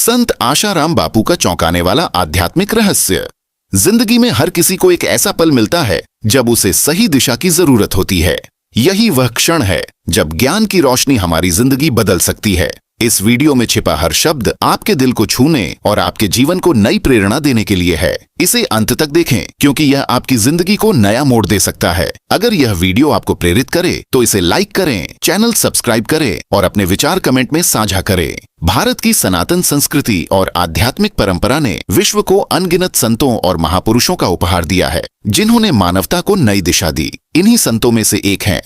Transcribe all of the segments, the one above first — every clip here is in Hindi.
संत आशाराम बापू का चौंकाने वाला आध्यात्मिक रहस्य। जिंदगी में हर किसी को एक ऐसा पल मिलता है जब उसे सही दिशा की जरूरत होती है। यही वह क्षण है जब ज्ञान की रोशनी हमारी जिंदगी बदल सकती है। इस वीडियो में छिपा हर शब्द आपके दिल को छूने और आपके जीवन को नई प्रेरणा देने के लिए है। इसे अंत तक देखें क्योंकि यह आपकी जिंदगी को नया मोड़ दे सकता है। अगर यह वीडियो आपको प्रेरित करे तो इसे लाइक करें, चैनल सब्सक्राइब करें और अपने विचार कमेंट में साझा करें। भारत की सनातन संस्कृति और आध्यात्मिक परंपरा ने विश्व को अनगिनत संतों और महापुरुषों का उपहार दिया है, जिन्होंने मानवता को नई दिशा दी। इन्हीं संतों में से एक हैं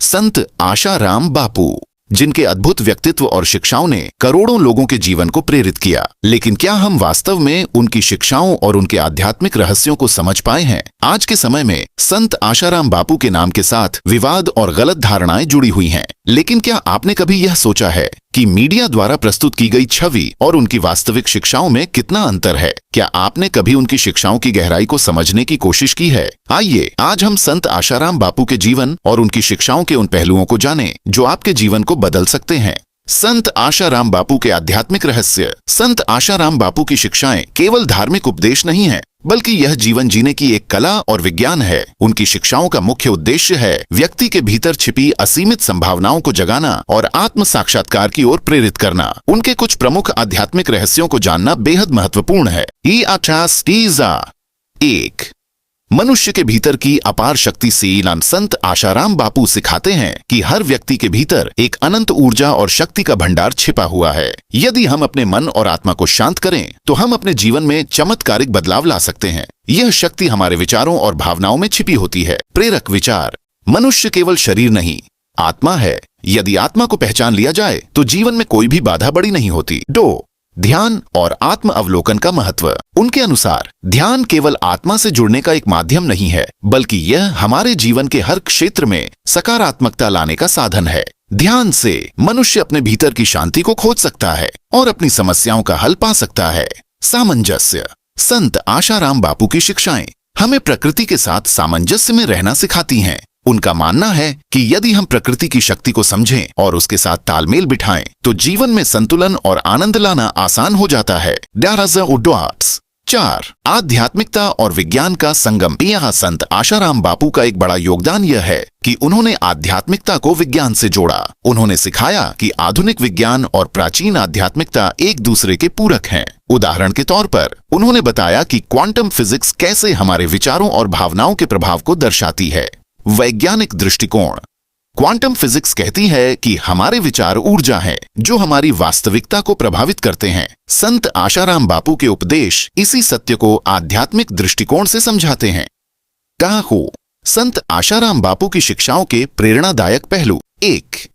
संत आशाराम बापू, जिनके अद्भुत व्यक्तित्व और शिक्षाओं ने करोड़ों लोगों के जीवन को प्रेरित किया। लेकिन क्या हम वास्तव में उनकी शिक्षाओं और उनके आध्यात्मिक रहस्यों को समझ पाए हैं? आज के समय में संत आशाराम बापू के नाम के साथ विवाद और गलत धारणाएं जुड़ी हुई हैं। लेकिन क्या आपने कभी यह सोचा है कि मीडिया द्वारा प्रस्तुत की गई छवि और उनकी वास्तविक शिक्षाओं में कितना अंतर है? क्या आपने कभी उनकी शिक्षाओं की गहराई को समझने की कोशिश की है? आइए आज हम संत आशाराम बापू के जीवन और उनकी शिक्षाओं के उन पहलुओं को जानें जो आपके जीवन को बदल सकते हैं। संत आशाराम बापू के आध्यात्मिक रहस्य। संत आशाराम बापू की शिक्षाएं केवल धार्मिक उपदेश नहीं है, बल्कि यह जीवन जीने की एक कला और विज्ञान है। उनकी शिक्षाओं का मुख्य उद्देश्य है व्यक्ति के भीतर छिपी असीमित संभावनाओं को जगाना और आत्म साक्षात्कार की ओर प्रेरित करना। उनके कुछ प्रमुख आध्यात्मिक रहस्यों को जानना बेहद महत्वपूर्ण है। 1. मनुष्य के भीतर की अपार शक्ति से संत आशाराम बापू सिखाते हैं कि हर व्यक्ति के भीतर एक अनंत ऊर्जा और शक्ति का भंडार छिपा हुआ है। यदि हम अपने मन और आत्मा को शांत करें तो हम अपने जीवन में चमत्कारिक बदलाव ला सकते हैं। यह शक्ति हमारे विचारों और भावनाओं में छिपी होती है। प्रेरक विचार। मनुष्य केवल शरीर नहीं, आत्मा है। यदि आत्मा को पहचान लिया जाए तो जीवन में कोई भी बाधा बड़ी नहीं होती। 2. ध्यान और आत्म अवलोकन का महत्व। उनके अनुसार ध्यान केवल आत्मा से जुड़ने का एक माध्यम नहीं है, बल्कि यह हमारे जीवन के हर क्षेत्र में सकारात्मकता लाने का साधन है। ध्यान से मनुष्य अपने भीतर की शांति को खोज सकता है और अपनी समस्याओं का हल पा सकता है। सामंजस्य। संत आशाराम बापू की शिक्षाएं हमें प्रकृति के साथ सामंजस्य में रहना सिखाती हैं। उनका मानना है कि यदि हम प्रकृति की शक्ति को समझें और उसके साथ तालमेल बिठाएं, तो जीवन में संतुलन और आनंद लाना आसान हो जाता है। 4. आध्यात्मिकता और विज्ञान का संगम। यहाँ संत आशाराम बापू का एक बड़ा योगदान यह है कि उन्होंने आध्यात्मिकता को विज्ञान से जोड़ा। उन्होंने सिखाया कि आधुनिक विज्ञान और प्राचीन आध्यात्मिकता एक दूसरे के पूरक हैं। उदाहरण के तौर पर उन्होंने बताया कि क्वांटम फिजिक्स कैसे हमारे विचारों और भावनाओं के प्रभाव को दर्शाती है। वैज्ञानिक दृष्टिकोण। क्वांटम फिजिक्स कहती है कि हमारे विचार ऊर्जा है जो हमारी वास्तविकता को प्रभावित करते हैं। संत आशाराम बापू के उपदेश इसी सत्य को आध्यात्मिक दृष्टिकोण से समझाते हैं। संत आशाराम बापू की शिक्षाओं के प्रेरणादायक पहलू। 1.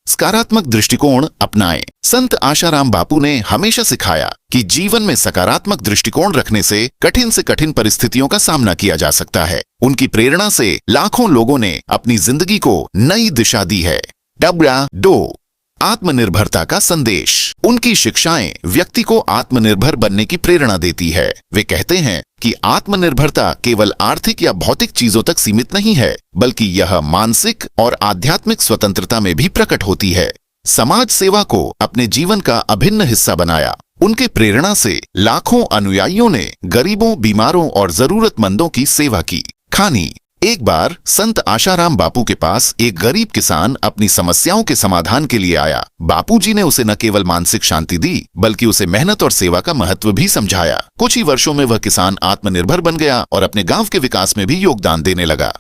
सकारात्मक दृष्टिकोण अपनाएं। संत आशाराम बापू ने हमेशा सिखाया कि जीवन में सकारात्मक दृष्टिकोण रखने से कठिन परिस्थितियों का सामना किया जा सकता है। उनकी प्रेरणा से लाखों लोगों ने अपनी जिंदगी को नई दिशा दी है। 2. आत्मनिर्भरता का संदेश। उनकी शिक्षाएं व्यक्ति को आत्मनिर्भर बनने की प्रेरणा देती है। वे कहते हैं कि आत्मनिर्भरता केवल आर्थिक या भौतिक चीजों तक सीमित नहीं है, बल्कि यह मानसिक और आध्यात्मिक स्वतंत्रता में भी प्रकट होती है। समाज सेवा को अपने जीवन का अभिन्न हिस्सा बनाया। उनके प्रेरणा से लाखों अनुयायियों ने गरीबों, बीमारों और जरूरतमंदों की सेवा की। खानी। एक बार संत आशाराम बापू के पास एक गरीब किसान अपनी समस्याओं के समाधान के लिए आया। बापूजी ने उसे न केवल मानसिक शांति दी, बल्कि उसे मेहनत और सेवा का महत्व भी समझाया। कुछ ही वर्षों में वह किसान आत्मनिर्भर बन गया और अपने गांव के विकास में भी योगदान देने लगा।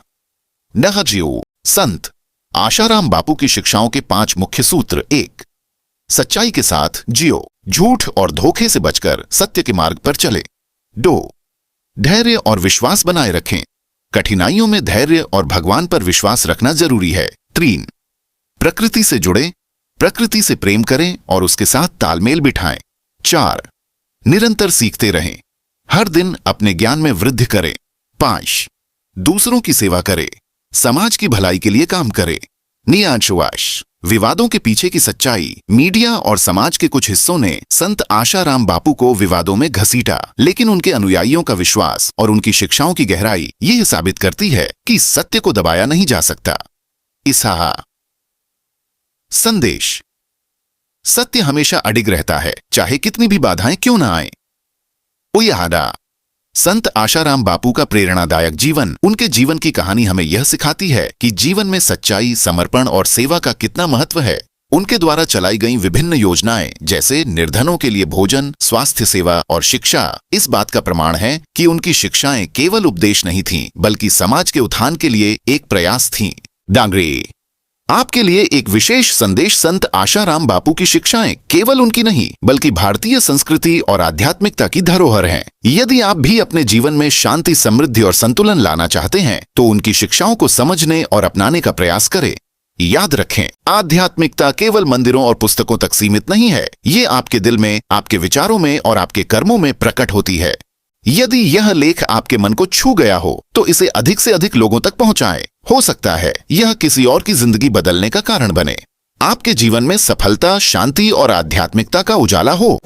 संत आशाराम बापू की शिक्षाओं के 5 मुख्य सूत्र। 1. सच्चाई के साथ जियो। झूठ और धोखे से बचकर सत्य के मार्ग पर चले। 2. धैर्य और विश्वास बनाए रखें। कठिनाइयों में धैर्य और भगवान पर विश्वास रखना जरूरी है। 3. प्रकृति से जुड़े, प्रकृति से प्रेम करें और उसके साथ तालमेल बिठाएं। 4. निरंतर सीखते रहें, हर दिन अपने ज्ञान में वृद्धि करें। 5. दूसरों की सेवा करें, समाज की भलाई के लिए काम करें। नियाशवाश। विवादों के पीछे की सच्चाई। मीडिया और समाज के कुछ हिस्सों ने संत आशाराम बापू को विवादों में घसीटा, लेकिन उनके अनुयायियों का विश्वास और उनकी शिक्षाओं की गहराई यह साबित करती है कि सत्य को दबाया नहीं जा सकता। संदेश। सत्य हमेशा अडिग रहता है, चाहे कितनी भी बाधाएं क्यों ना आए। उयहारा। संत आशाराम बापू का प्रेरणादायक जीवन, उनके जीवन की कहानी हमें यह सिखाती है कि जीवन में सच्चाई, समर्पण और सेवा का कितना महत्व है। उनके द्वारा चलाई गई विभिन्न योजनाएं जैसे निर्धनों के लिए भोजन, स्वास्थ्य सेवा और शिक्षा इस बात का प्रमाण है कि उनकी शिक्षाएं केवल उपदेश नहीं थीं, बल्कि समाज के उत्थान के लिए एक प्रयास थीं। डांगरे। आपके लिए एक विशेष संदेश। संत आशाराम बापू की शिक्षाएं केवल उनकी नहीं, बल्कि भारतीय संस्कृति और आध्यात्मिकता की धरोहर हैं। यदि आप भी अपने जीवन में शांति, समृद्धि और संतुलन लाना चाहते हैं, तो उनकी शिक्षाओं को समझने और अपनाने का प्रयास करें। याद रखें, आध्यात्मिकता केवल मंदिरों और पुस्तकों तक सीमित नहीं है। ये आपके दिल में, आपके विचारों में और आपके कर्मों में प्रकट होती है। यदि यह लेख आपके मन को छू गया हो, तो इसे अधिक से अधिक लोगों तक पहुंचाएं। हो सकता है यह किसी और की जिंदगी बदलने का कारण बने। आपके जीवन में सफलता, शांति और आध्यात्मिकता का उजाला हो।